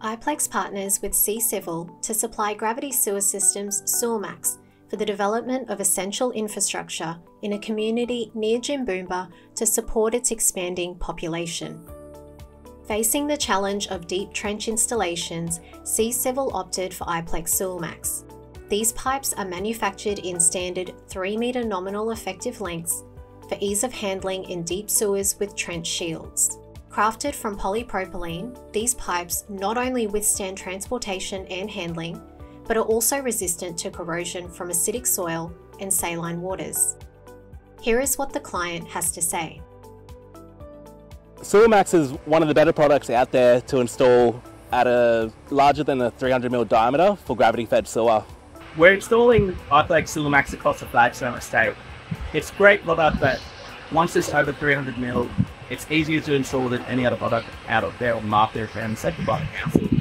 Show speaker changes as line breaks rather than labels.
Iplex partners with Civil to supply gravity sewer systems SewerMax for the development of essential infrastructure in a community near Jimboomba to support its expanding population. Facing the challenge of deep trench installations, Civil opted for Iplex SewerMax. These pipes are manufactured in standard 3-metre nominal effective lengths for ease of handling in deep sewers with trench shields. Crafted from polypropylene, these pipes not only withstand transportation and handling, but are also resistant to corrosion from acidic soil and saline waters. Here is what the client has to say.
SewerMax is one of the better products out there to install at a larger than a 300mm diameter for gravity-fed sewer.
We're installing Iplex SewerMax across the Flagstone estate. It's a great product, but once it's over 300mm, it's easier to install than any other product out there on the market and second by the council.